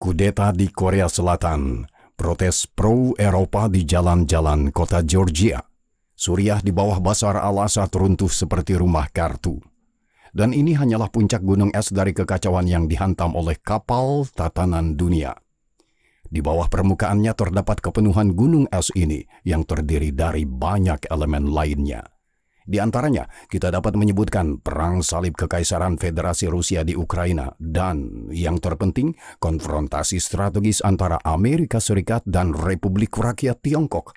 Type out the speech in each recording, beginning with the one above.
Kudeta di Korea Selatan, protes pro-Eropa di jalan-jalan kota Georgia, Suriah di bawah Bashar al-Assad runtuh seperti rumah kartu. Dan ini hanyalah puncak gunung es dari kekacauan yang dihantam oleh kapal tatanan dunia. Di bawah permukaannya terdapat kepenuhan gunung es ini yang terdiri dari banyak elemen lainnya. Di antaranya, kita dapat menyebutkan perang salib Kekaisaran Federasi Rusia di Ukraina dan, yang terpenting, konfrontasi strategis antara Amerika Serikat dan Republik Rakyat Tiongkok.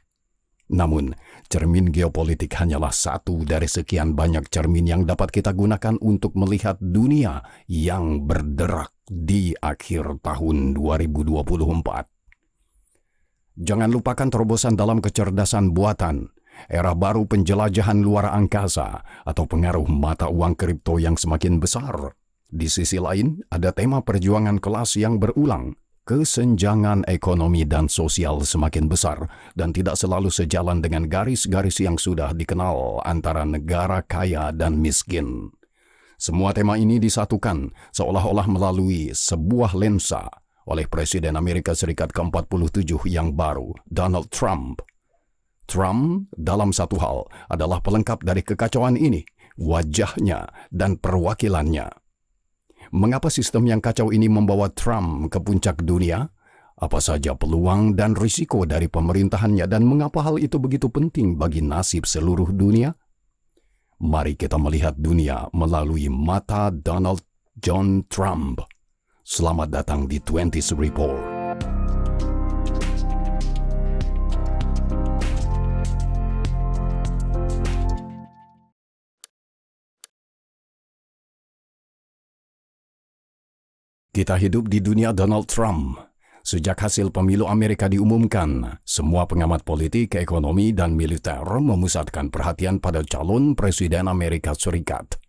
Namun, cermin geopolitik hanyalah satu dari sekian banyak cermin yang dapat kita gunakan untuk melihat dunia yang berderak di akhir tahun 2024. Jangan lupakan terobosan dalam kecerdasan buatan, era baru penjelajahan luar angkasa, atau pengaruh mata uang kripto yang semakin besar. Di sisi lain, ada tema perjuangan kelas yang berulang. Kesenjangan ekonomi dan sosial semakin besar dan tidak selalu sejalan dengan garis-garis yang sudah dikenal antara negara kaya dan miskin. Semua tema ini disatukan seolah-olah melalui sebuah lensa oleh Presiden Amerika Serikat ke-47 yang baru, Donald Trump. Trump dalam satu hal adalah pelengkap dari kekacauan ini, wajahnya dan perwakilannya. Mengapa sistem yang kacau ini membawa Trump ke puncak dunia? Apa saja peluang dan risiko dari pemerintahannya dan mengapa hal itu begitu penting bagi nasib seluruh dunia? Mari kita melihat dunia melalui mata Donald John Trump. Selamat datang di 20th Report. Kita hidup di dunia Donald Trump. Sejak hasil pemilu Amerika diumumkan, semua pengamat politik, ekonomi, dan militer memusatkan perhatian pada calon Presiden Amerika Serikat.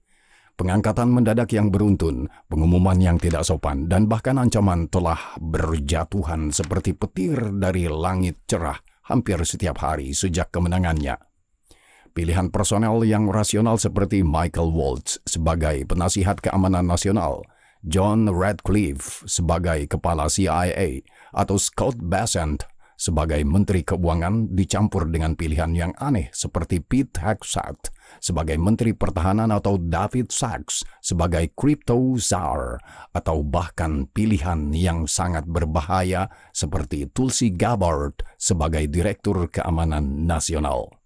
Pengangkatan mendadak yang beruntun, pengumuman yang tidak sopan, dan bahkan ancaman telah berjatuhan seperti petir dari langit cerah hampir setiap hari sejak kemenangannya. Pilihan personel yang rasional seperti Michael Waltz sebagai penasihat keamanan nasional, John Radcliffe sebagai kepala CIA, atau Scott Bessent sebagai Menteri Keuangan dicampur dengan pilihan yang aneh seperti Pete Hegseth sebagai Menteri Pertahanan atau David Sachs sebagai Crypto Czar, atau bahkan pilihan yang sangat berbahaya seperti Tulsi Gabbard sebagai Direktur Keamanan Nasional.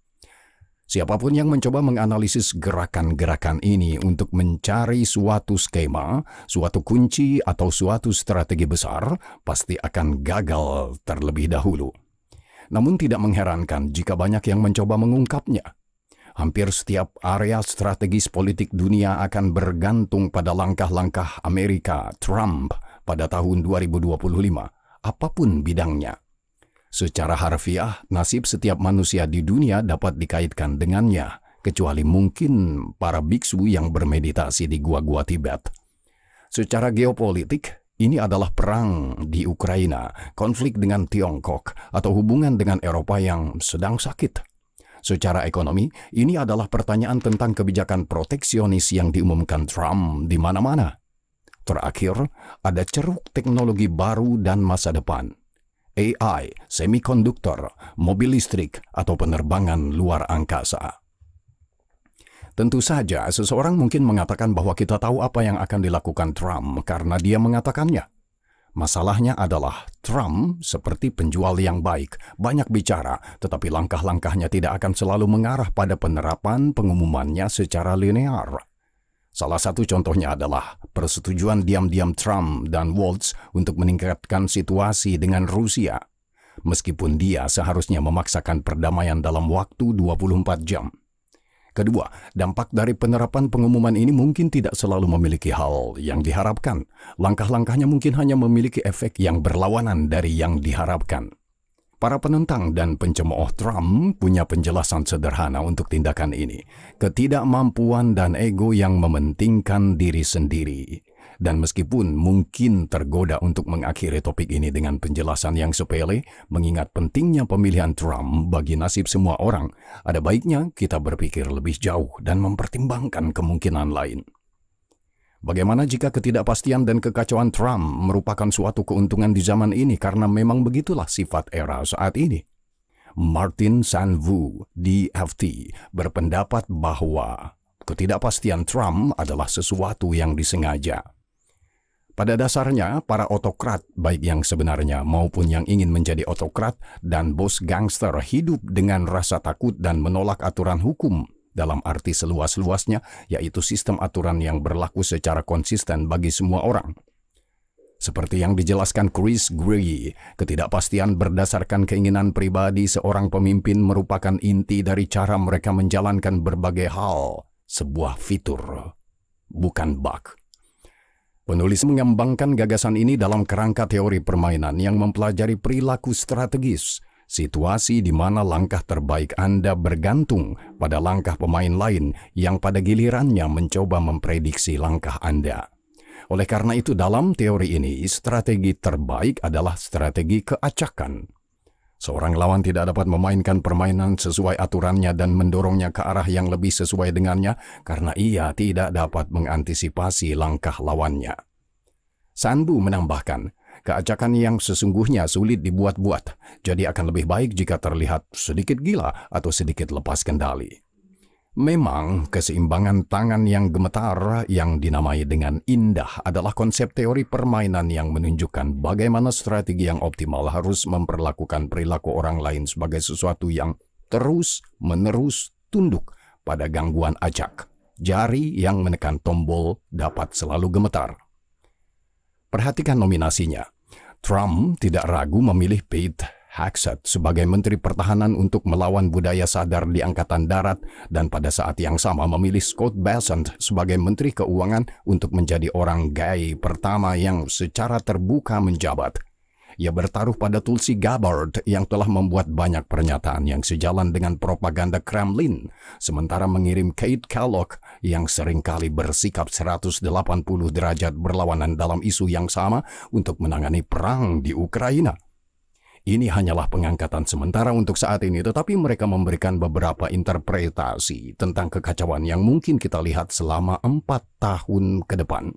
Siapapun yang mencoba menganalisis gerakan-gerakan ini untuk mencari suatu skema, suatu kunci, atau suatu strategi besar, pasti akan gagal terlebih dahulu. Namun tidak mengherankan jika banyak yang mencoba mengungkapnya. Hampir setiap area strategis politik dunia akan bergantung pada langkah-langkah Amerika, Trump, pada tahun 2025, apapun bidangnya. Secara harfiah, nasib setiap manusia di dunia dapat dikaitkan dengannya, kecuali mungkin para biksu yang bermeditasi di gua-gua Tibet. Secara geopolitik, ini adalah perang di Ukraina, konflik dengan Tiongkok, atau hubungan dengan Eropa yang sedang sakit. Secara ekonomi, ini adalah pertanyaan tentang kebijakan proteksionis yang diumumkan Trump di mana-mana. Terakhir, ada ceruk teknologi baru dan masa depan. AI, semikonduktor, mobil listrik, atau penerbangan luar angkasa. Tentu saja, seseorang mungkin mengatakan bahwa kita tahu apa yang akan dilakukan Trump karena dia mengatakannya. Masalahnya adalah Trump seperti penjual yang baik, banyak bicara, tetapi langkah-langkahnya tidak akan selalu mengarah pada penerapan pengumumannya secara linear. Salah satu contohnya adalah persetujuan diam-diam Trump dan Waltz untuk meningkatkan situasi dengan Rusia, meskipun dia seharusnya memaksakan perdamaian dalam waktu 24 jam. Kedua, dampak dari penerapan pengumuman ini mungkin tidak selalu memiliki hal yang diharapkan. Langkah-langkahnya mungkin hanya memiliki efek yang berlawanan dari yang diharapkan. Para penentang dan pencemooh Trump punya penjelasan sederhana untuk tindakan ini. Ketidakmampuan dan ego yang mementingkan diri sendiri. Dan meskipun mungkin tergoda untuk mengakhiri topik ini dengan penjelasan yang sepele, mengingat pentingnya pemilihan Trump bagi nasib semua orang, ada baiknya kita berpikir lebih jauh dan mempertimbangkan kemungkinan lain. Bagaimana jika ketidakpastian dan kekacauan Trump merupakan suatu keuntungan di zaman ini karena memang begitulah sifat era saat ini? Martin Sanvu di FT berpendapat bahwa ketidakpastian Trump adalah sesuatu yang disengaja. Pada dasarnya, para otokrat, baik yang sebenarnya maupun yang ingin menjadi otokrat dan bos gangster, hidup dengan rasa takut dan menolak aturan hukum dalam arti seluas-luasnya, yaitu sistem aturan yang berlaku secara konsisten bagi semua orang. Seperti yang dijelaskan Chris Gray, ketidakpastian berdasarkan keinginan pribadi seorang pemimpin merupakan inti dari cara mereka menjalankan berbagai hal, sebuah fitur, bukan bug. Penulis mengembangkan gagasan ini dalam kerangka teori permainan yang mempelajari perilaku strategis, situasi di mana langkah terbaik Anda bergantung pada langkah pemain lain yang pada gilirannya mencoba memprediksi langkah Anda. Oleh karena itu, dalam teori ini, strategi terbaik adalah strategi keacakan. Seorang lawan tidak dapat memainkan permainan sesuai aturannya dan mendorongnya ke arah yang lebih sesuai dengannya karena ia tidak dapat mengantisipasi langkah lawannya. Sanbu menambahkan, keacakan yang sesungguhnya sulit dibuat-buat, jadi akan lebih baik jika terlihat sedikit gila atau sedikit lepas kendali. Memang, keseimbangan tangan yang gemetar yang dinamai dengan indah adalah konsep teori permainan yang menunjukkan bagaimana strategi yang optimal harus memperlakukan perilaku orang lain sebagai sesuatu yang terus-menerus tunduk pada gangguan acak. Jari yang menekan tombol dapat selalu gemetar. Perhatikan nominasinya. Trump tidak ragu memilih Pete Hegseth sebagai Menteri Pertahanan untuk melawan budaya sadar di Angkatan Darat dan pada saat yang sama memilih Scott Bessent sebagai Menteri Keuangan untuk menjadi orang gay pertama yang secara terbuka menjabat. Ia bertaruh pada Tulsi Gabbard yang telah membuat banyak pernyataan yang sejalan dengan propaganda Kremlin, sementara mengirim Kate Kellogg yang seringkali bersikap 180 derajat berlawanan dalam isu yang sama untuk menangani perang di Ukraina. Ini hanyalah pengangkatan sementara untuk saat ini, tetapi mereka memberikan beberapa interpretasi tentang kekacauan yang mungkin kita lihat selama 4 tahun ke depan.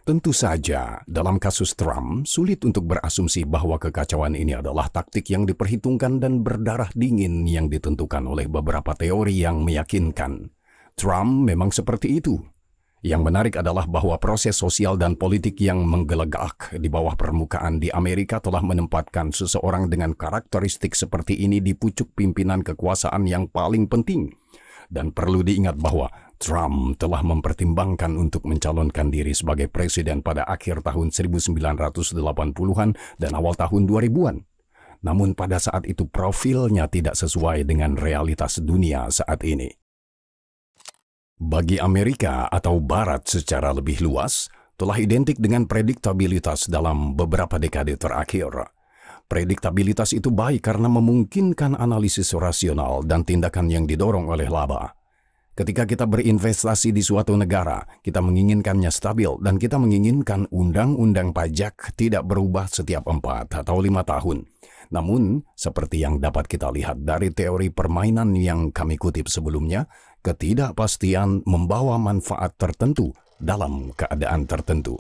Tentu saja, dalam kasus Trump, sulit untuk berasumsi bahwa kekacauan ini adalah taktik yang diperhitungkan dan berdarah dingin yang ditentukan oleh beberapa teori yang meyakinkan. Trump memang seperti itu. Yang menarik adalah bahwa proses sosial dan politik yang menggelegak di bawah permukaan di Amerika telah menempatkan seseorang dengan karakteristik seperti ini di pucuk pimpinan kekuasaan yang paling penting. Dan perlu diingat bahwa Trump telah mempertimbangkan untuk mencalonkan diri sebagai presiden pada akhir tahun 1980-an dan awal tahun 2000-an. Namun pada saat itu profilnya tidak sesuai dengan realitas dunia saat ini. Bagi Amerika atau Barat secara lebih luas, telah identik dengan prediktabilitas dalam beberapa dekade terakhir. Prediktabilitas itu baik karena memungkinkan analisis rasional dan tindakan yang didorong oleh laba. Ketika kita berinvestasi di suatu negara, kita menginginkannya stabil dan kita menginginkan undang-undang pajak tidak berubah setiap 4 atau 5 tahun. Namun, seperti yang dapat kita lihat dari teori permainan yang kami kutip sebelumnya, ketidakpastian membawa manfaat tertentu dalam keadaan tertentu.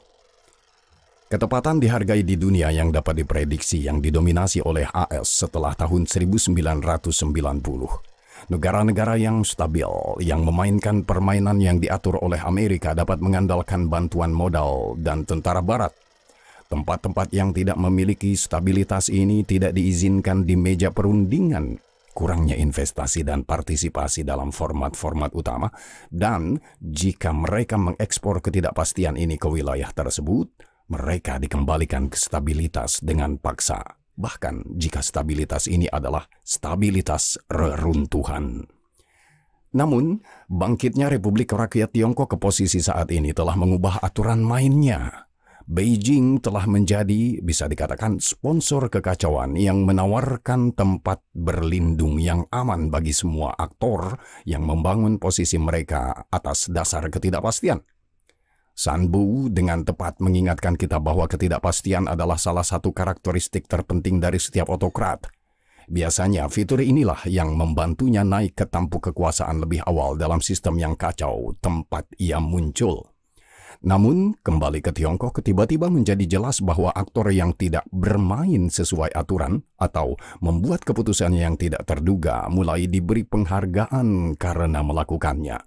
Ketepatan dihargai di dunia yang dapat diprediksi yang didominasi oleh AS setelah tahun 1990. Negara-negara yang stabil, yang memainkan permainan yang diatur oleh Amerika dapat mengandalkan bantuan modal dan tentara barat. Tempat-tempat yang tidak memiliki stabilitas ini tidak diizinkan di meja perundingan. Kurangnya investasi dan partisipasi dalam format-format utama, dan jika mereka mengekspor ketidakpastian ini ke wilayah tersebut, mereka dikembalikan ke stabilitas dengan paksa, bahkan jika stabilitas ini adalah stabilitas reruntuhan. Namun, bangkitnya Republik Rakyat Tiongkok ke posisi saat ini telah mengubah aturan mainnya. Beijing telah menjadi, bisa dikatakan, sponsor kekacauan yang menawarkan tempat berlindung yang aman bagi semua aktor yang membangun posisi mereka atas dasar ketidakpastian. Sanbu dengan tepat mengingatkan kita bahwa ketidakpastian adalah salah satu karakteristik terpenting dari setiap otokrat. Biasanya fitur inilah yang membantunya naik ke tampuk kekuasaan lebih awal dalam sistem yang kacau tempat ia muncul. Namun, kembali ke Tiongkok tiba-tiba menjadi jelas bahwa aktor yang tidak bermain sesuai aturan atau membuat keputusan yang tidak terduga mulai diberi penghargaan karena melakukannya.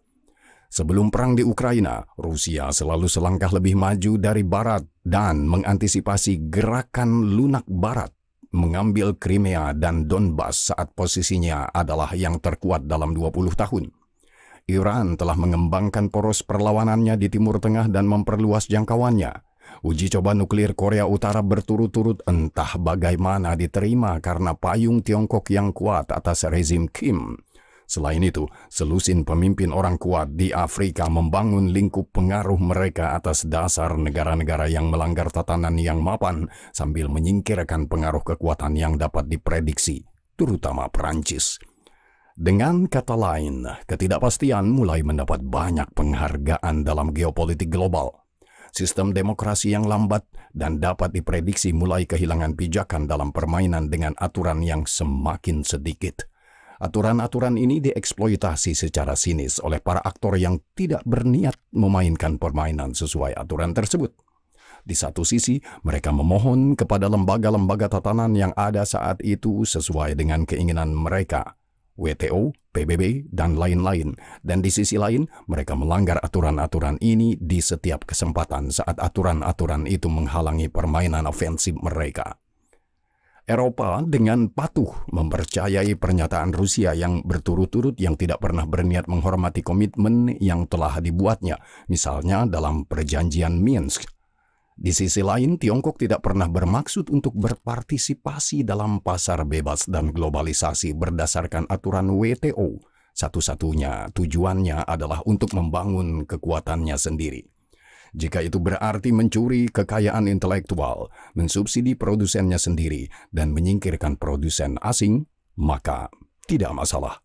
Sebelum perang di Ukraina, Rusia selalu selangkah lebih maju dari Barat dan mengantisipasi gerakan lunak Barat mengambil Crimea dan Donbas saat posisinya adalah yang terkuat dalam 20 tahun. Iran telah mengembangkan poros perlawanannya di Timur Tengah dan memperluas jangkauannya. Uji coba nuklir Korea Utara berturut-turut entah bagaimana diterima karena payung Tiongkok yang kuat atas rezim Kim. Selain itu, selusin pemimpin orang kuat di Afrika membangun lingkup pengaruh mereka atas dasar negara-negara yang melanggar tatanan yang mapan sambil menyingkirkan pengaruh kekuatan yang dapat diprediksi, terutama Perancis. Dengan kata lain, ketidakpastian mulai mendapat banyak penghargaan dalam geopolitik global. Sistem demokrasi yang lambat dan dapat diprediksi mulai kehilangan pijakan dalam permainan dengan aturan yang semakin sedikit. Aturan-aturan ini dieksploitasi secara sinis oleh para aktor yang tidak berniat memainkan permainan sesuai aturan tersebut. Di satu sisi, mereka memohon kepada lembaga-lembaga tatanan yang ada saat itu sesuai dengan keinginan mereka, WTO, PBB, dan lain-lain. Dan di sisi lain, mereka melanggar aturan-aturan ini di setiap kesempatan saat aturan-aturan itu menghalangi permainan ofensif mereka. Eropa dengan patuh mempercayai pernyataan Rusia yang berturut-turut yang tidak pernah berniat menghormati komitmen yang telah dibuatnya, misalnya dalam perjanjian Minsk. Di sisi lain, Tiongkok tidak pernah bermaksud untuk berpartisipasi dalam pasar bebas dan globalisasi berdasarkan aturan WTO. Satu-satunya tujuannya adalah untuk membangun kekuatannya sendiri. Jika itu berarti mencuri kekayaan intelektual, mensubsidi produsennya sendiri, dan menyingkirkan produsen asing, maka tidak masalah.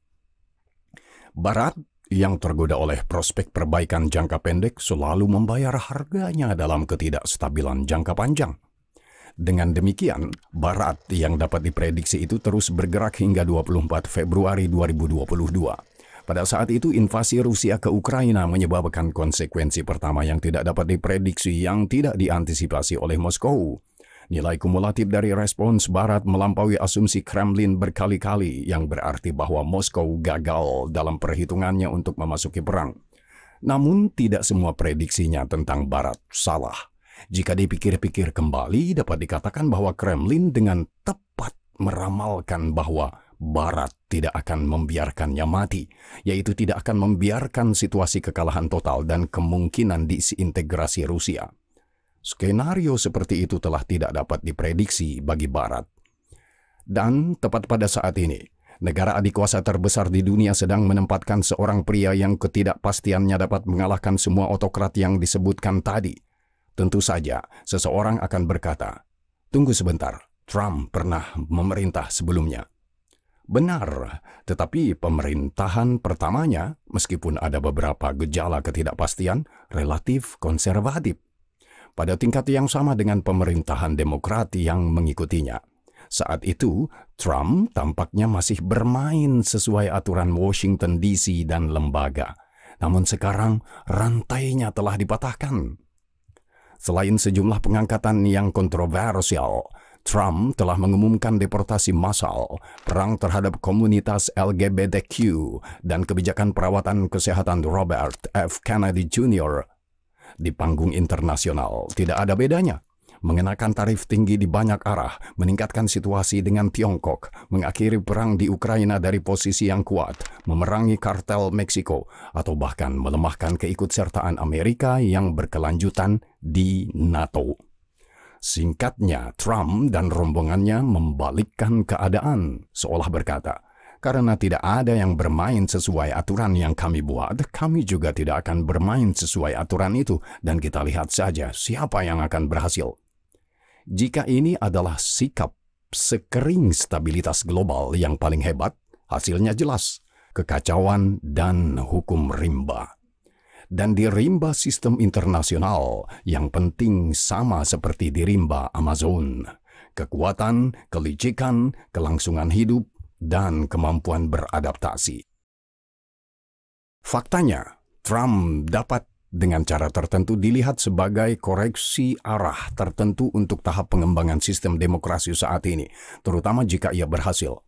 Barat yang tergoda oleh prospek perbaikan jangka pendek selalu membayar harganya dalam ketidakstabilan jangka panjang. Dengan demikian, Barat yang dapat diprediksi itu terus bergerak hingga 24 Februari 2022. Pada saat itu, invasi Rusia ke Ukraina menyebabkan konsekuensi pertama yang tidak dapat diprediksi yang tidak diantisipasi oleh Moskow. Nilai kumulatif dari respons Barat melampaui asumsi Kremlin berkali-kali yang berarti bahwa Moskow gagal dalam perhitungannya untuk memasuki perang. Namun tidak semua prediksinya tentang Barat salah. Jika dipikir-pikir kembali dapat dikatakan bahwa Kremlin dengan tepat meramalkan bahwa Barat tidak akan membiarkannya mati, yaitu tidak akan membiarkan situasi kekalahan total dan kemungkinan disintegrasi Rusia. Skenario seperti itu telah tidak dapat diprediksi bagi Barat. Dan tepat pada saat ini, negara adikuasa terbesar di dunia sedang menempatkan seorang pria yang ketidakpastiannya dapat mengalahkan semua autokrat yang disebutkan tadi. Tentu saja, seseorang akan berkata, "Tunggu sebentar, Trump pernah memerintah sebelumnya." Benar, tetapi pemerintahan pertamanya, meskipun ada beberapa gejala ketidakpastian, relatif konservatif. Pada tingkat yang sama dengan pemerintahan Demokrat yang mengikutinya. Saat itu, Trump tampaknya masih bermain sesuai aturan Washington DC dan lembaga. Namun sekarang, rantainya telah dipatahkan. Selain sejumlah pengangkatan yang kontroversial, Trump telah mengumumkan deportasi massal, perang terhadap komunitas LGBTQ, dan kebijakan perawatan kesehatan Robert F. Kennedy Jr. Di panggung internasional tidak ada bedanya. Mengenakan tarif tinggi di banyak arah, meningkatkan situasi dengan Tiongkok, mengakhiri perang di Ukraina dari posisi yang kuat, memerangi kartel Meksiko, atau bahkan melemahkan keikutsertaan Amerika yang berkelanjutan di NATO. Singkatnya, Trump dan rombongannya membalikkan keadaan, seolah berkata, "Karena tidak ada yang bermain sesuai aturan yang kami buat, kami juga tidak akan bermain sesuai aturan itu, dan kita lihat saja siapa yang akan berhasil." Jika ini adalah sikap sekering stabilitas global yang paling hebat, hasilnya jelas, kekacauan dan hukum rimba. Dan di rimba sistem internasional, yang penting sama seperti di rimba Amazon. Kekuatan, kelicikan, kelangsungan hidup, dan kemampuan beradaptasi. Faktanya, Trump dapat dengan cara tertentu dilihat sebagai koreksi arah tertentu untuk tahap pengembangan sistem demokrasi saat ini, terutama jika ia berhasil.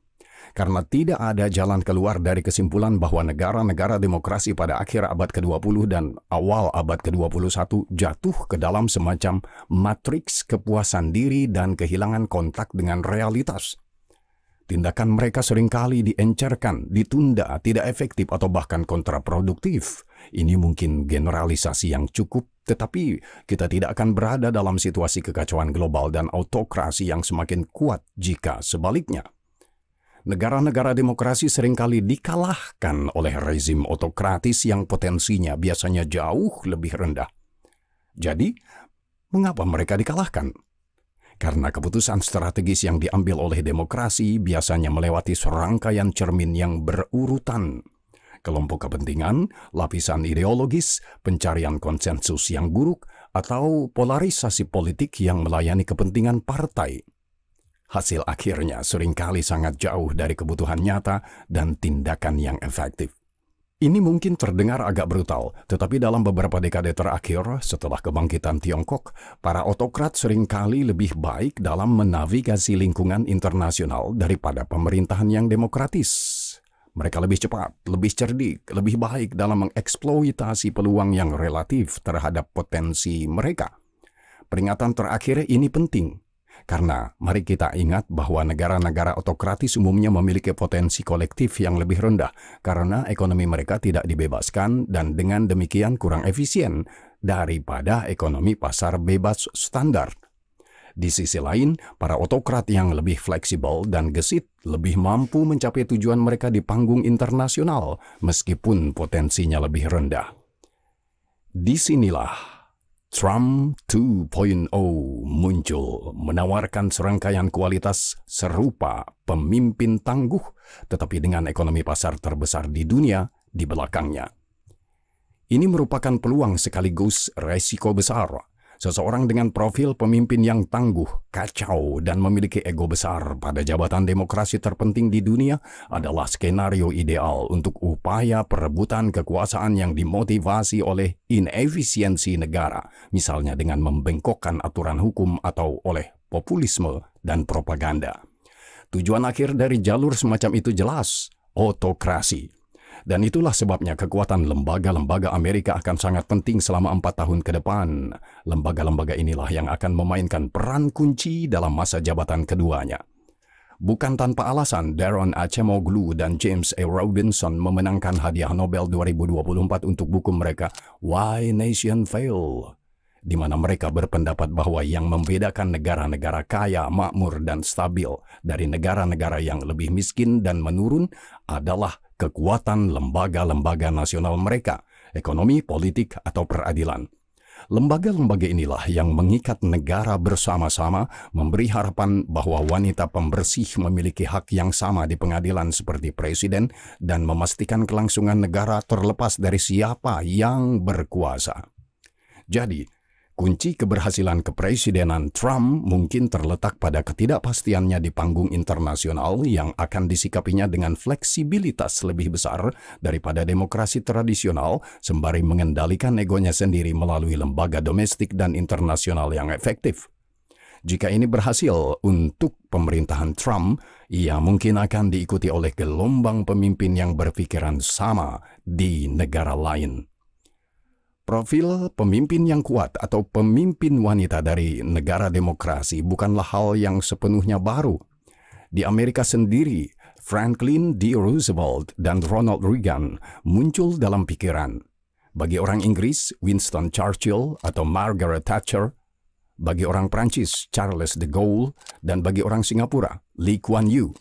Karena tidak ada jalan keluar dari kesimpulan bahwa negara-negara demokrasi pada akhir abad ke-20 dan awal abad ke-21 jatuh ke dalam semacam matriks kepuasan diri dan kehilangan kontak dengan realitas. Tindakan mereka seringkali diencerkan, ditunda, tidak efektif, atau bahkan kontraproduktif. Ini mungkin generalisasi yang cukup, tetapi kita tidak akan berada dalam situasi kekacauan global dan autokrasi yang semakin kuat jika sebaliknya. Negara-negara demokrasi seringkali dikalahkan oleh rezim otokratis yang potensinya biasanya jauh lebih rendah. Jadi, mengapa mereka dikalahkan? Karena keputusan strategis yang diambil oleh demokrasi biasanya melewati serangkaian cermin yang berurutan. Kelompok kepentingan, lapisan ideologis, pencarian konsensus yang buruk, atau polarisasi politik yang melayani kepentingan partai. Hasil akhirnya seringkali sangat jauh dari kebutuhan nyata dan tindakan yang efektif. Ini mungkin terdengar agak brutal, tetapi dalam beberapa dekade terakhir setelah kebangkitan Tiongkok, para otokrat seringkali lebih baik dalam menavigasi lingkungan internasional daripada pemerintahan yang demokratis. Mereka lebih cepat, lebih cerdik, lebih baik dalam mengeksploitasi peluang yang relatif terhadap potensi mereka. Peringatan terakhir ini penting. Karena mari kita ingat bahwa negara-negara otokratis umumnya memiliki potensi kolektif yang lebih rendah karena ekonomi mereka tidak dibebaskan dan dengan demikian kurang efisien daripada ekonomi pasar bebas standar. Di sisi lain, para otokrat yang lebih fleksibel dan gesit lebih mampu mencapai tujuan mereka di panggung internasional meskipun potensinya lebih rendah. Disinilah Trump 2.0 muncul, menawarkan serangkaian kualitas serupa pemimpin tangguh, tetapi dengan ekonomi pasar terbesar di dunia di belakangnya. Ini merupakan peluang sekaligus resiko besar. Seseorang dengan profil pemimpin yang tangguh, kacau, dan memiliki ego besar pada jabatan demokrasi terpenting di dunia adalah skenario ideal untuk upaya perebutan kekuasaan yang dimotivasi oleh inefisiensi negara, misalnya dengan membengkokkan aturan hukum atau oleh populisme dan propaganda. Tujuan akhir dari jalur semacam itu jelas, otokrasi. Dan itulah sebabnya kekuatan lembaga-lembaga Amerika akan sangat penting selama 4 tahun ke depan. Lembaga-lembaga inilah yang akan memainkan peran kunci dalam masa jabatan keduanya. Bukan tanpa alasan, Daron Acemoglu dan James A. Robinson memenangkan hadiah Nobel 2024 untuk buku mereka Why Nation Fail, di mana mereka berpendapat bahwa yang membedakan negara-negara kaya, makmur, dan stabil dari negara-negara yang lebih miskin dan menurun adalah kekuatan lembaga-lembaga nasional mereka, ekonomi, politik, atau peradilan. Lembaga-lembaga inilah yang mengikat negara bersama-sama, memberi harapan bahwa wanita pembersih memiliki hak yang sama di pengadilan seperti presiden, dan memastikan kelangsungan negara terlepas dari siapa yang berkuasa. Jadi, kunci keberhasilan kepresidenan Trump mungkin terletak pada ketidakpastiannya di panggung internasional yang akan disikapinya dengan fleksibilitas lebih besar daripada demokrasi tradisional sembari mengendalikan egonya sendiri melalui lembaga domestik dan internasional yang efektif. Jika ini berhasil untuk pemerintahan Trump, ia mungkin akan diikuti oleh gelombang pemimpin yang berpikiran sama di negara lain. Profil pemimpin yang kuat atau pemimpin wanita dari negara demokrasi bukanlah hal yang sepenuhnya baru. Di Amerika sendiri, Franklin D. Roosevelt dan Ronald Reagan muncul dalam pikiran. Bagi orang Inggris, Winston Churchill atau Margaret Thatcher. Bagi orang Prancis, Charles de Gaulle. Dan bagi orang Singapura, Lee Kuan Yew.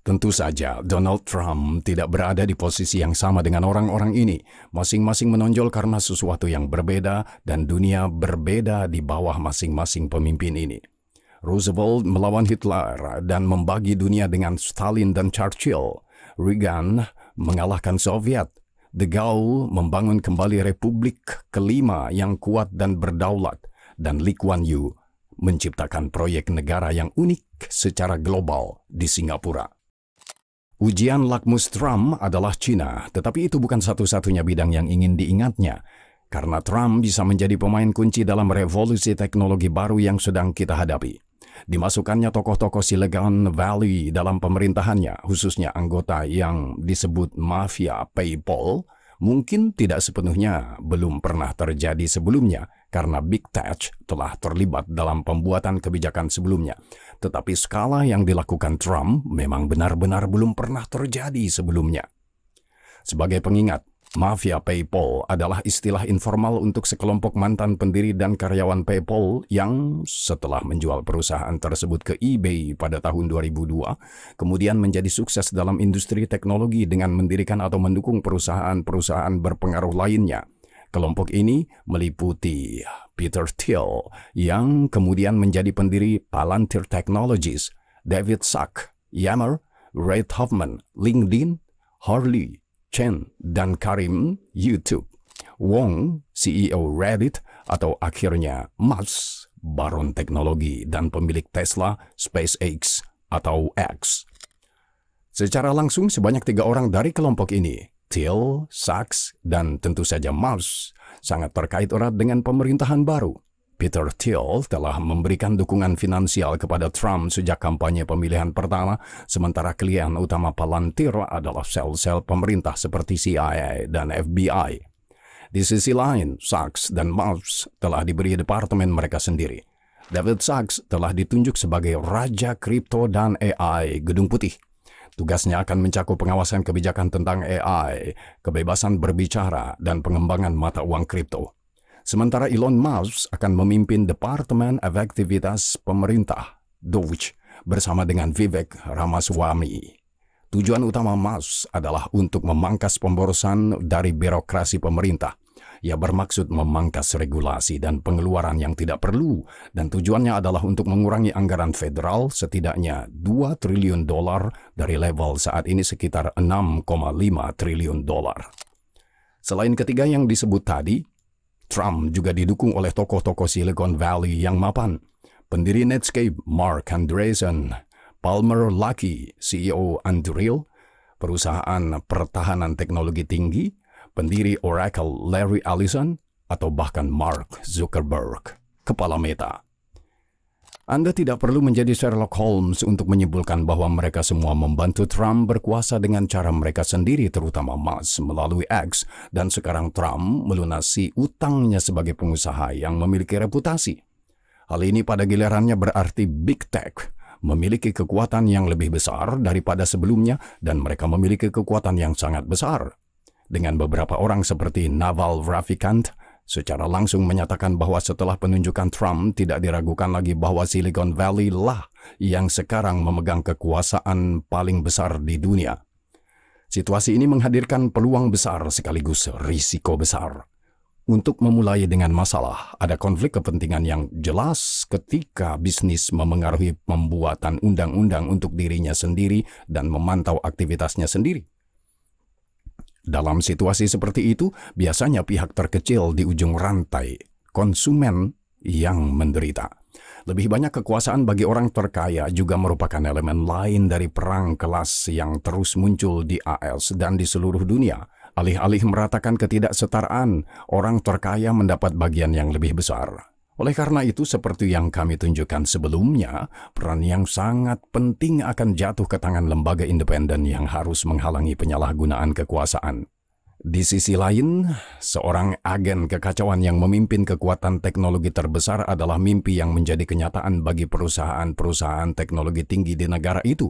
Tentu saja, Donald Trump tidak berada di posisi yang sama dengan orang-orang ini. Masing-masing menonjol karena sesuatu yang berbeda dan dunia berbeda di bawah masing-masing pemimpin ini. Roosevelt melawan Hitler dan membagi dunia dengan Stalin dan Churchill. Reagan mengalahkan Soviet. De Gaulle membangun kembali Republik kelima yang kuat dan berdaulat. Dan Lee Kuan Yew menciptakan proyek negara yang unik secara global di Singapura. Ujian lakmus Trump adalah China, tetapi itu bukan satu-satunya bidang yang ingin diingatnya. karena Trump bisa menjadi pemain kunci dalam revolusi teknologi baru yang sedang kita hadapi. Dimasukkannya tokoh-tokoh Silicon Valley dalam pemerintahannya, khususnya anggota yang disebut mafia PayPal, mungkin tidak sepenuhnya belum pernah terjadi sebelumnya karena Big Tech telah terlibat dalam pembuatan kebijakan sebelumnya. Tetapi skala yang dilakukan Trump memang benar-benar belum pernah terjadi sebelumnya. Sebagai pengingat, mafia PayPal adalah istilah informal untuk sekelompok mantan pendiri dan karyawan PayPal yang setelah menjual perusahaan tersebut ke eBay pada tahun 2002, kemudian menjadi sukses dalam industri teknologi dengan mendirikan atau mendukung perusahaan-perusahaan berpengaruh lainnya. Kelompok ini meliputi Peter Thiel yang kemudian menjadi pendiri Palantir Technologies, David Sacks, Yammer, Reid Hoffman, LinkedIn, Harley, Chen, dan Karim, YouTube, Wong, CEO Reddit, atau akhirnya Musk, baron teknologi dan pemilik Tesla, SpaceX, atau X. Secara langsung sebanyak 3 orang dari kelompok ini, Thiel, Sacks, dan tentu saja Musk, sangat terkait erat dengan pemerintahan baru. Peter Thiel telah memberikan dukungan finansial kepada Trump sejak kampanye pemilihan pertama, sementara klien utama Palantir adalah sel-sel pemerintah seperti CIA dan FBI. Di sisi lain, Sacks dan Musk telah diberi departemen mereka sendiri. David Sacks telah ditunjuk sebagai Raja Kripto dan AI Gedung Putih. Tugasnya akan mencakup pengawasan kebijakan tentang AI, kebebasan berbicara, dan pengembangan mata uang kripto. Sementara Elon Musk akan memimpin Departemen Efektivitas Pemerintah, DOGE, bersama dengan Vivek Ramaswamy. Tujuan utama Musk adalah untuk memangkas pemborosan dari birokrasi pemerintah. Ia bermaksud memangkas regulasi dan pengeluaran yang tidak perlu, dan tujuannya adalah untuk mengurangi anggaran federal setidaknya $2 triliun dari level saat ini sekitar $6,5 triliun. Selain ketiga yang disebut tadi, Trump juga didukung oleh tokoh-tokoh Silicon Valley yang mapan. Pendiri Netscape, Mark Andreessen, Palmer Luckey, CEO Anduril, perusahaan pertahanan teknologi tinggi, pendiri Oracle Larry Ellison, atau bahkan Mark Zuckerberg, kepala Meta. Anda tidak perlu menjadi Sherlock Holmes untuk menyimpulkan bahwa mereka semua membantu Trump berkuasa dengan cara mereka sendiri, terutama Musk melalui X, dan sekarang Trump melunasi utangnya sebagai pengusaha yang memiliki reputasi. Hal ini pada gilirannya berarti Big Tech memiliki kekuatan yang lebih besar daripada sebelumnya, dan mereka memiliki kekuatan yang sangat besar. Dengan beberapa orang seperti Naval Ravikant secara langsung menyatakan bahwa setelah penunjukan Trump tidak diragukan lagi bahwa Silicon Valley lah yang sekarang memegang kekuasaan paling besar di dunia. Situasi ini menghadirkan peluang besar sekaligus risiko besar. Untuk memulai dengan masalah, ada konflik kepentingan yang jelas ketika bisnis memengaruhi pembuatan undang-undang untuk dirinya sendiri dan memantau aktivitasnya sendiri. Dalam situasi seperti itu, biasanya pihak terkecil di ujung rantai, konsumen, yang menderita. Lebih banyak kekuasaan bagi orang terkaya juga merupakan elemen lain dari perang kelas yang terus muncul di AS dan di seluruh dunia. Alih-alih meratakan ketidaksetaraan, orang terkaya mendapat bagian yang lebih besar. Oleh karena itu, seperti yang kami tunjukkan sebelumnya, peran yang sangat penting akan jatuh ke tangan lembaga independen yang harus menghalangi penyalahgunaan kekuasaan. Di sisi lain, seorang agen kekacauan yang memimpin kekuatan teknologi terbesar adalah mimpi yang menjadi kenyataan bagi perusahaan-perusahaan teknologi tinggi di negara itu.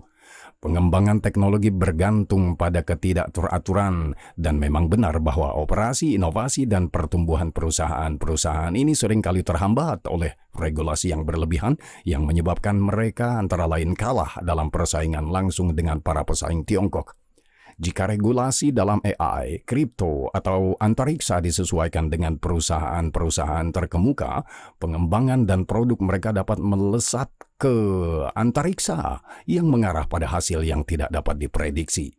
Pengembangan teknologi bergantung pada ketidakteraturan, dan memang benar bahwa operasi, inovasi, dan pertumbuhan perusahaan-perusahaan ini seringkali terhambat oleh regulasi yang berlebihan yang menyebabkan mereka antara lain kalah dalam persaingan langsung dengan para pesaing Tiongkok. Jika regulasi dalam AI, kripto, atau antariksa disesuaikan dengan perusahaan-perusahaan terkemuka, pengembangan dan produk mereka dapat melesat ke antariksa yang mengarah pada hasil yang tidak dapat diprediksi.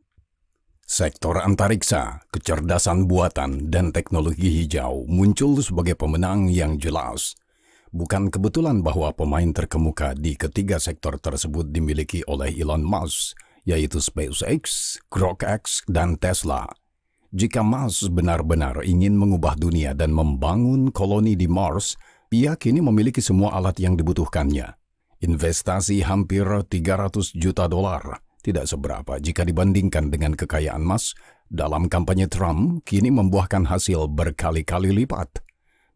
Sektor antariksa, kecerdasan buatan, dan teknologi hijau muncul sebagai pemenang yang jelas. Bukan kebetulan bahwa pemain terkemuka di ketiga sektor tersebut dimiliki oleh Elon Musk, yaitu SpaceX, GrokX, dan Tesla. Jika Musk benar-benar ingin mengubah dunia dan membangun koloni di Mars, ia kini memiliki semua alat yang dibutuhkannya. Investasi hampir 300 juta dolar, tidak seberapa jika dibandingkan dengan kekayaan Musk dalam kampanye Trump kini membuahkan hasil berkali-kali lipat.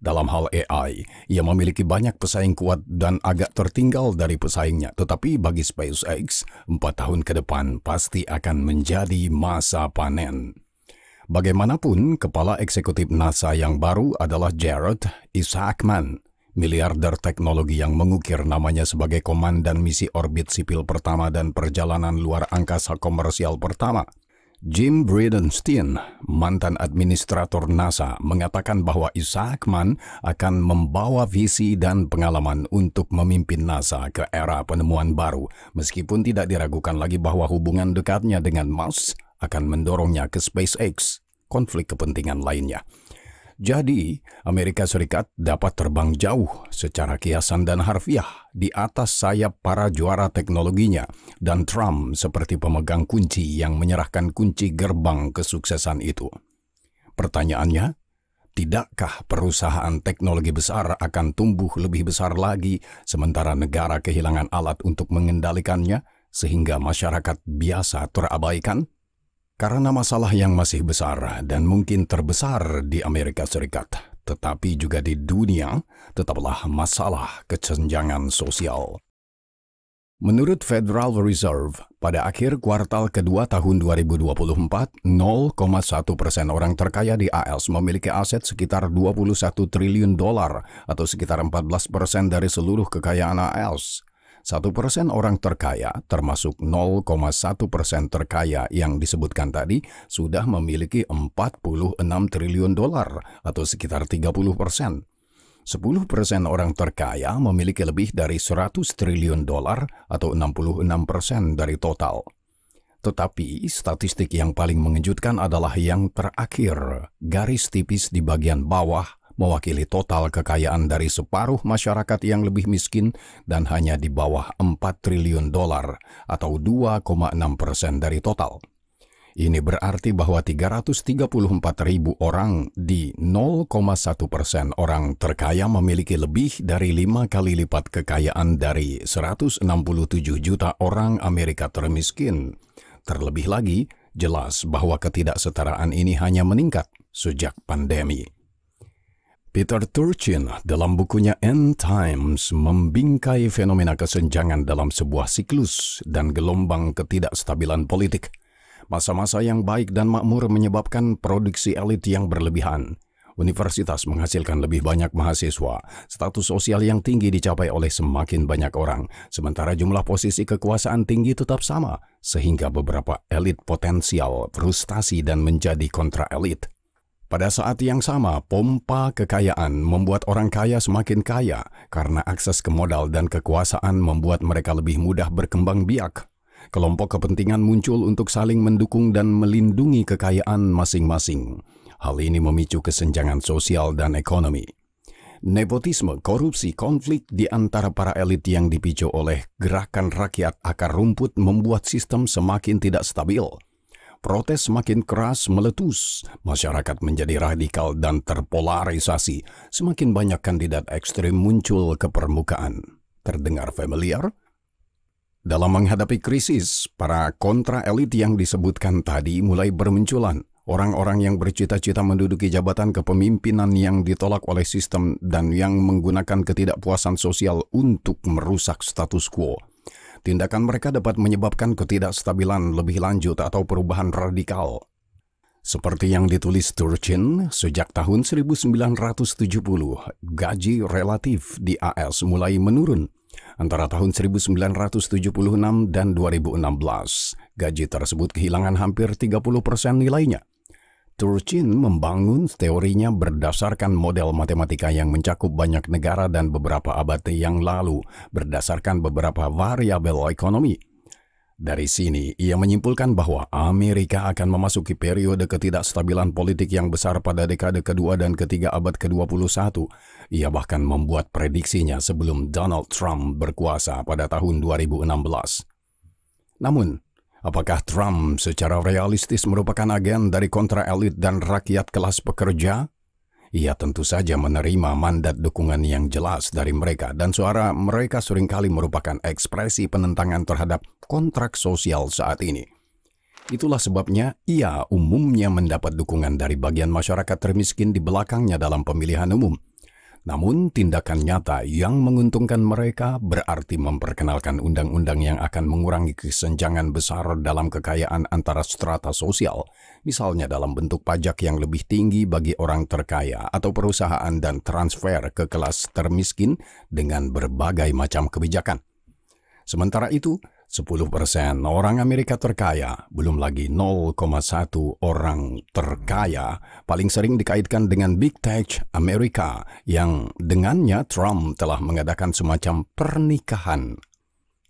Dalam hal AI, ia memiliki banyak pesaing kuat dan agak tertinggal dari pesaingnya. Tetapi bagi SpaceX, 4 tahun ke depan pasti akan menjadi masa panen. Bagaimanapun, kepala eksekutif NASA yang baru adalah Jared Isaacman, miliarder teknologi yang mengukir namanya sebagai komandan misi orbit sipil pertama dan perjalanan luar angkasa komersial pertama. Jim Bridenstine, mantan administrator NASA, mengatakan bahwa Isaacman akan membawa visi dan pengalaman untuk memimpin NASA ke era penemuan baru, meskipun tidak diragukan lagi bahwa hubungan dekatnya dengan Musk akan mendorongnya ke SpaceX, konflik kepentingan lainnya. Jadi, Amerika Serikat dapat terbang jauh secara kiasan dan harfiah di atas sayap para juara teknologinya, dan Trump seperti pemegang kunci yang menyerahkan kunci gerbang kesuksesan itu. Pertanyaannya, tidakkah perusahaan teknologi besar akan tumbuh lebih besar lagi sementara negara kehilangan alat untuk mengendalikannya sehingga masyarakat biasa terabaikan? Karena masalah yang masih besar dan mungkin terbesar di Amerika Serikat, tetapi juga di dunia, tetaplah masalah kesenjangan sosial. Menurut Federal Reserve, pada akhir kuartal kedua tahun 2024, 0,1% orang terkaya di AS memiliki aset sekitar 21 triliun dolar atau sekitar 14% dari seluruh kekayaan AS. 1% orang terkaya, termasuk 0,1% terkaya yang disebutkan tadi, sudah memiliki 46 triliun dolar atau sekitar 30%. 10% orang terkaya memiliki lebih dari 100 triliun dolar atau 66% dari total. Tetapi statistik yang paling mengejutkan adalah yang terakhir, garis tipis di bagian bawah, mewakili total kekayaan dari separuh masyarakat yang lebih miskin dan hanya di bawah 4 triliun dolar atau 2,6% dari total. Ini berarti bahwa 334.000 orang di 0,1% orang terkaya memiliki lebih dari 5 kali lipat kekayaan dari 167 juta orang Amerika termiskin. Terlebih lagi, jelas bahwa ketidaksetaraan ini hanya meningkat sejak pandemi. Peter Turchin dalam bukunya End Times membingkai fenomena kesenjangan dalam sebuah siklus dan gelombang ketidakstabilan politik. Masa-masa yang baik dan makmur menyebabkan produksi elit yang berlebihan. Universitas menghasilkan lebih banyak mahasiswa, status sosial yang tinggi dicapai oleh semakin banyak orang, sementara jumlah posisi kekuasaan tinggi tetap sama, sehingga beberapa elit potensial frustasi dan menjadi kontra elit. Pada saat yang sama, pompa kekayaan membuat orang kaya semakin kaya karena akses ke modal dan kekuasaan membuat mereka lebih mudah berkembang biak. Kelompok kepentingan muncul untuk saling mendukung dan melindungi kekayaan masing-masing. Hal ini memicu kesenjangan sosial dan ekonomi. Nepotisme, korupsi, konflik di antara para elit yang dipicu oleh gerakan rakyat akar rumput membuat sistem semakin tidak stabil. Protes semakin keras meletus, masyarakat menjadi radikal dan terpolarisasi. Semakin banyak kandidat ekstrem muncul ke permukaan. Terdengar familiar? Dalam menghadapi krisis, para kontra-elit yang disebutkan tadi mulai bermunculan. Orang-orang yang bercita-cita menduduki jabatan kepemimpinan yang ditolak oleh sistem dan yang menggunakan ketidakpuasan sosial untuk merusak status quo. Tindakan mereka dapat menyebabkan ketidakstabilan lebih lanjut atau perubahan radikal. Seperti yang ditulis Turchin, sejak tahun 1970, gaji relatif di AS mulai menurun. Antara tahun 1976 dan 2016, gaji tersebut kehilangan hampir 30% nilainya. Turchin membangun teorinya berdasarkan model matematika yang mencakup banyak negara dan beberapa abad yang lalu, berdasarkan beberapa variabel ekonomi. Dari sini, ia menyimpulkan bahwa Amerika akan memasuki periode ketidakstabilan politik yang besar pada dekade kedua dan ketiga abad ke-21. Ia bahkan membuat prediksinya sebelum Donald Trump berkuasa pada tahun 2016. Namun, Apakah Trump secara realistis merupakan agen dari kontra elit dan rakyat kelas pekerja? Ia tentu saja menerima mandat dukungan yang jelas dari mereka dan suara mereka seringkali merupakan ekspresi penentangan terhadap kontrak sosial saat ini. Itulah sebabnya ia umumnya mendapat dukungan dari bagian masyarakat termiskin di belakangnya dalam pemilihan umum. Namun tindakan nyata yang menguntungkan mereka berarti memperkenalkan undang-undang yang akan mengurangi kesenjangan besar dalam kekayaan antara strata sosial, misalnya dalam bentuk pajak yang lebih tinggi bagi orang terkaya atau perusahaan dan transfer ke kelas termiskin dengan berbagai macam kebijakan. Sementara itu, 10% orang Amerika terkaya, belum lagi 0,1 orang terkaya, paling sering dikaitkan dengan Big Tech Amerika yang dengannya Trump telah mengadakan semacam pernikahan.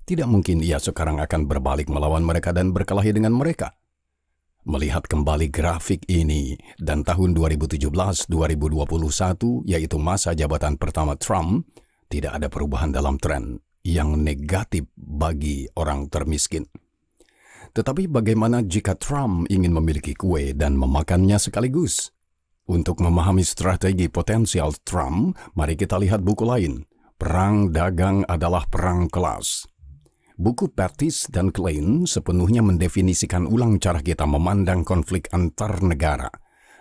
Tidak mungkin ia sekarang akan berbalik melawan mereka dan berkelahi dengan mereka. Melihat kembali grafik ini dan tahun 2017-2021, yaitu masa jabatan pertama Trump, tidak ada perubahan dalam tren yang negatif bagi orang termiskin. Tetapi bagaimana jika Trump ingin memiliki kue dan memakannya sekaligus? Untuk memahami strategi potensial Trump, mari kita lihat buku lain. Perang Dagang adalah Perang Kelas. Buku Pattis dan Klein sepenuhnya mendefinisikan ulang cara kita memandang konflik antar negara.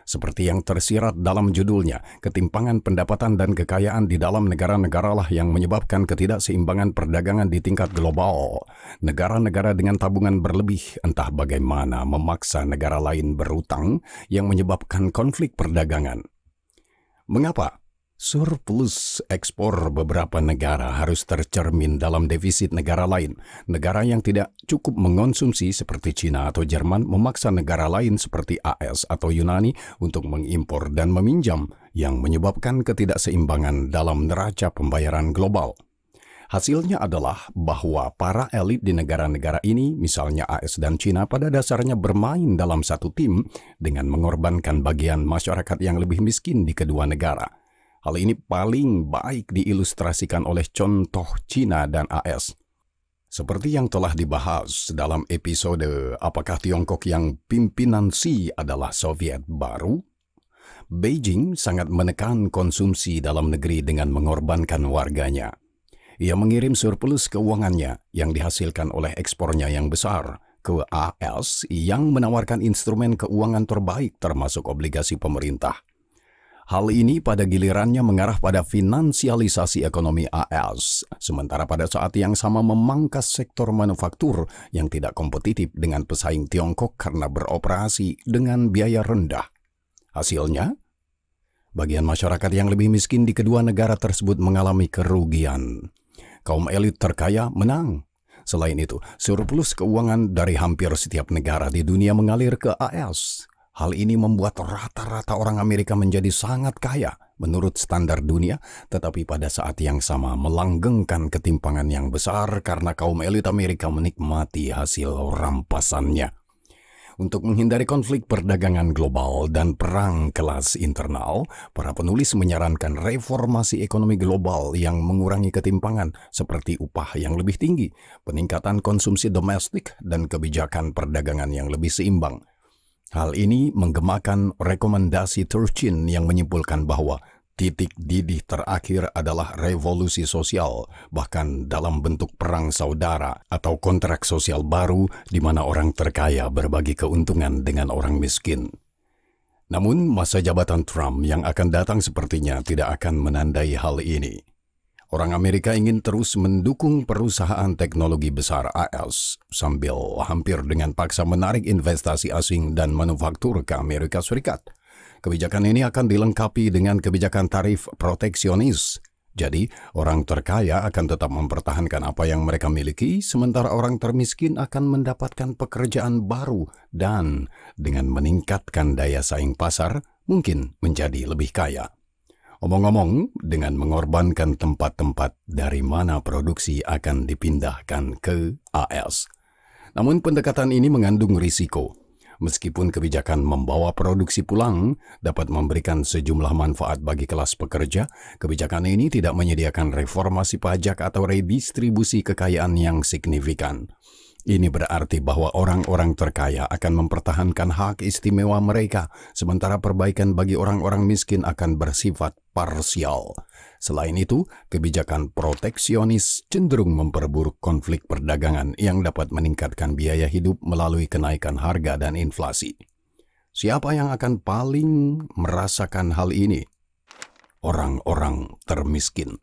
Seperti yang tersirat dalam judulnya, ketimpangan pendapatan dan kekayaan di dalam negara-negara lah yang menyebabkan ketidakseimbangan perdagangan di tingkat global. Negara-negara dengan tabungan berlebih entah bagaimana memaksa negara lain berutang yang menyebabkan konflik perdagangan. Mengapa? Surplus ekspor beberapa negara harus tercermin dalam defisit negara lain. Negara yang tidak cukup mengonsumsi seperti China atau Jerman memaksa negara lain seperti AS atau Yunani untuk mengimpor dan meminjam yang menyebabkan ketidakseimbangan dalam neraca pembayaran global. Hasilnya adalah bahwa para elit di negara-negara ini, misalnya AS dan China, pada dasarnya bermain dalam satu tim dengan mengorbankan bagian masyarakat yang lebih miskin di kedua negara. Hal ini paling baik diilustrasikan oleh contoh China dan AS. Seperti yang telah dibahas dalam episode Apakah Tiongkok yang pimpinan Xi adalah Soviet baru? Beijing sangat menekan konsumsi dalam negeri dengan mengorbankan warganya. Ia mengirim surplus keuangannya yang dihasilkan oleh ekspornya yang besar ke AS yang menawarkan instrumen keuangan terbaik termasuk obligasi pemerintah. Hal ini pada gilirannya mengarah pada finansialisasi ekonomi AS, sementara pada saat yang sama memangkas sektor manufaktur yang tidak kompetitif dengan pesaing Tiongkok karena beroperasi dengan biaya rendah. Hasilnya, bagian masyarakat yang lebih miskin di kedua negara tersebut mengalami kerugian. Kaum elit terkaya menang. Selain itu, surplus keuangan dari hampir setiap negara di dunia mengalir ke AS. Hal ini membuat rata-rata orang Amerika menjadi sangat kaya menurut standar dunia, tetapi pada saat yang sama melanggengkan ketimpangan yang besar karena kaum elit Amerika menikmati hasil rampasannya. Untuk menghindari konflik perdagangan global dan perang kelas internal, para penulis menyarankan reformasi ekonomi global yang mengurangi ketimpangan seperti upah yang lebih tinggi, peningkatan konsumsi domestik, dan kebijakan perdagangan yang lebih seimbang. Hal ini menggemakan rekomendasi Turchin yang menyimpulkan bahwa titik didih terakhir adalah revolusi sosial, bahkan dalam bentuk perang saudara atau kontrak sosial baru di mana orang terkaya berbagi keuntungan dengan orang miskin. Namun masa jabatan Trump yang akan datang sepertinya tidak akan menandai hal ini. Orang Amerika ingin terus mendukung perusahaan teknologi besar AS sambil hampir dengan paksa menarik investasi asing dan manufaktur ke Amerika Serikat. Kebijakan ini akan dilengkapi dengan kebijakan tarif proteksionis. Jadi, orang terkaya akan tetap mempertahankan apa yang mereka miliki, sementara orang termiskin akan mendapatkan pekerjaan baru dan dengan meningkatkan daya saing pasar, mungkin menjadi lebih kaya. Omong-omong, dengan mengorbankan tempat-tempat dari mana produksi akan dipindahkan ke AS. Namun pendekatan ini mengandung risiko. Meskipun kebijakan membawa produksi pulang dapat memberikan sejumlah manfaat bagi kelas pekerja, kebijakan ini tidak menyediakan reformasi pajak atau redistribusi kekayaan yang signifikan. Ini berarti bahwa orang-orang terkaya akan mempertahankan hak istimewa mereka, sementara perbaikan bagi orang-orang miskin akan bersifat parsial. Selain itu, kebijakan proteksionis cenderung memperburuk konflik perdagangan yang dapat meningkatkan biaya hidup melalui kenaikan harga dan inflasi. Siapa yang akan paling merasakan hal ini? Orang-orang termiskin.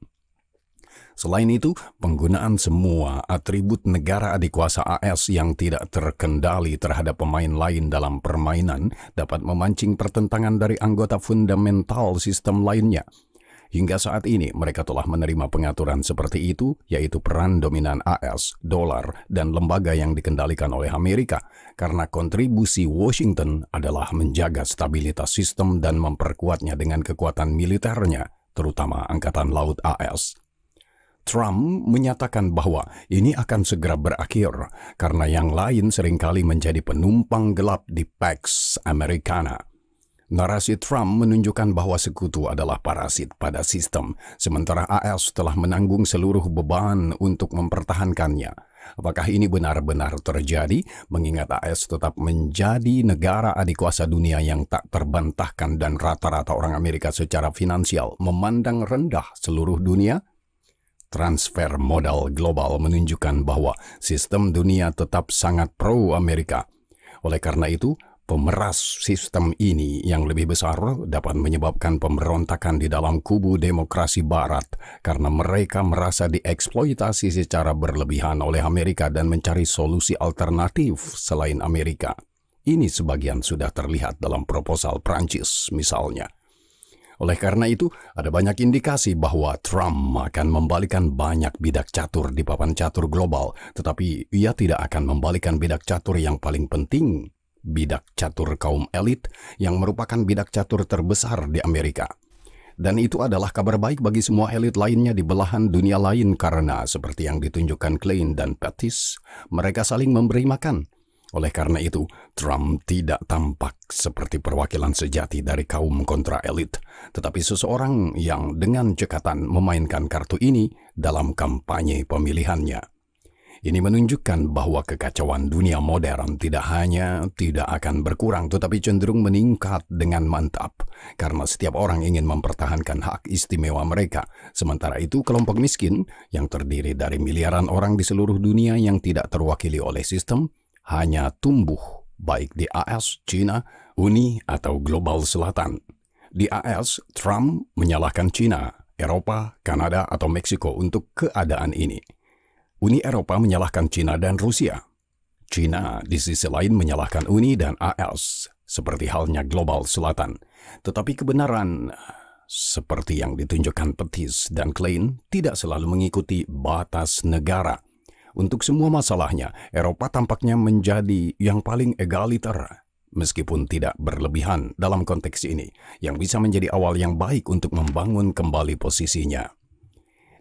Selain itu, penggunaan semua atribut negara adikuasa AS yang tidak terkendali terhadap pemain lain dalam permainan dapat memancing pertentangan dari anggota fundamental sistem lainnya. Hingga saat ini, mereka telah menerima pengaturan seperti itu, yaitu peran dominan AS, dolar, dan lembaga yang dikendalikan oleh Amerika, karena kontribusi Washington adalah menjaga stabilitas sistem dan memperkuatnya dengan kekuatan militernya, terutama Angkatan Laut AS. Trump menyatakan bahwa ini akan segera berakhir karena yang lain seringkali menjadi penumpang gelap di Pax Americana. Narasi Trump menunjukkan bahwa sekutu adalah parasit pada sistem, sementara AS telah menanggung seluruh beban untuk mempertahankannya. Apakah ini benar-benar terjadi, mengingat AS tetap menjadi negara adikuasa dunia yang tak terbantahkan dan rata-rata orang Amerika secara finansial memandang rendah seluruh dunia? Transfer modal global menunjukkan bahwa sistem dunia tetap sangat pro-Amerika. Oleh karena itu, pemeras sistem ini yang lebih besar dapat menyebabkan pemberontakan di dalam kubu demokrasi Barat karena mereka merasa dieksploitasi secara berlebihan oleh Amerika dan mencari solusi alternatif selain Amerika. Ini sebagian sudah terlihat dalam proposal Prancis misalnya. Oleh karena itu, ada banyak indikasi bahwa Trump akan membalikan banyak bidak catur di papan catur global, tetapi ia tidak akan membalikan bidak catur yang paling penting, bidak catur kaum elit yang merupakan bidak catur terbesar di Amerika. Dan itu adalah kabar baik bagi semua elit lainnya di belahan dunia lain karena, seperti yang ditunjukkan Klein dan Pettis, mereka saling memberi makan. Oleh karena itu, Trump tidak tampak seperti perwakilan sejati dari kaum kontra elit, tetapi seseorang yang dengan cekatan memainkan kartu ini dalam kampanye pemilihannya. Ini menunjukkan bahwa kekacauan dunia modern tidak hanya tidak akan berkurang, tetapi cenderung meningkat dengan mantap, karena setiap orang ingin mempertahankan hak istimewa mereka. Sementara itu, kelompok miskin, yang terdiri dari miliaran orang di seluruh dunia yang tidak terwakili oleh sistem, hanya tumbuh baik di AS, China, Uni, atau Global Selatan. Di AS, Trump menyalahkan China, Eropa, Kanada, atau Meksiko untuk keadaan ini. Uni Eropa menyalahkan China dan Rusia. China di sisi lain menyalahkan Uni dan AS, seperti halnya Global Selatan. Tetapi kebenaran, seperti yang ditunjukkan Pettis dan Klein, tidak selalu mengikuti batas negara. Untuk semua masalahnya, Eropa tampaknya menjadi yang paling egaliter, meskipun tidak berlebihan dalam konteks ini, yang bisa menjadi awal yang baik untuk membangun kembali posisinya.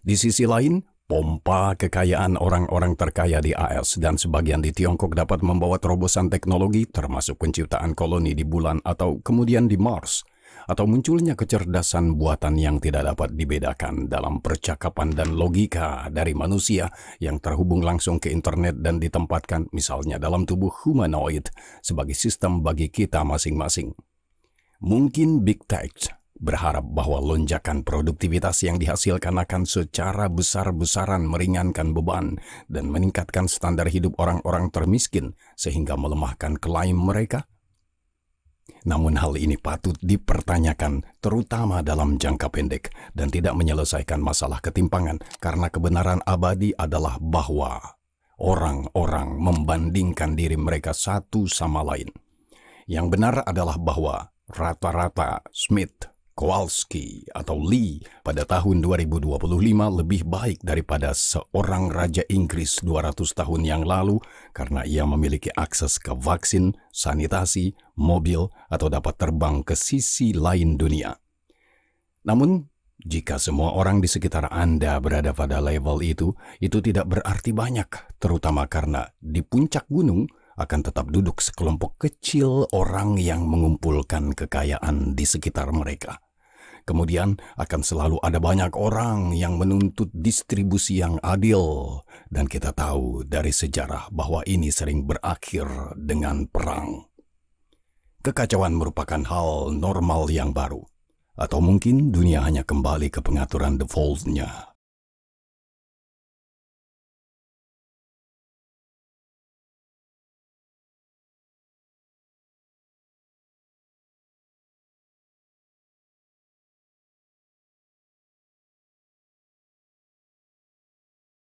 Di sisi lain, pompa kekayaan orang-orang terkaya di AS dan sebagian di Tiongkok dapat membawa terobosan teknologi, termasuk penciptaan koloni di bulan atau kemudian di Mars, atau munculnya kecerdasan buatan yang tidak dapat dibedakan dalam percakapan dan logika dari manusia yang terhubung langsung ke internet dan ditempatkan misalnya dalam tubuh humanoid sebagai sistem bagi kita masing-masing. Mungkin Big Tech berharap bahwa lonjakan produktivitas yang dihasilkan akan secara besar-besaran meringankan beban dan meningkatkan standar hidup orang-orang termiskin sehingga melemahkan klaim mereka. Namun hal ini patut dipertanyakan terutama dalam jangka pendek dan tidak menyelesaikan masalah ketimpangan karena kebenaran abadi adalah bahwa orang-orang membandingkan diri mereka satu sama lain. Yang benar adalah bahwa rata-rata Smith, Kowalski, atau Lee pada tahun 2025 lebih baik daripada seorang Raja Inggris 200 tahun yang lalu karena ia memiliki akses ke vaksin, sanitasi, mobil, atau dapat terbang ke sisi lain dunia. Namun, jika semua orang di sekitar Anda berada pada level itu tidak berarti banyak, terutama karena di puncak gunung akan tetap duduk sekelompok kecil orang yang mengumpulkan kekayaan di sekitar mereka. Kemudian akan selalu ada banyak orang yang menuntut distribusi yang adil. Dan kita tahu dari sejarah bahwa ini sering berakhir dengan perang. Kekacauan merupakan hal normal yang baru. Atau mungkin dunia hanya kembali ke pengaturan default-nya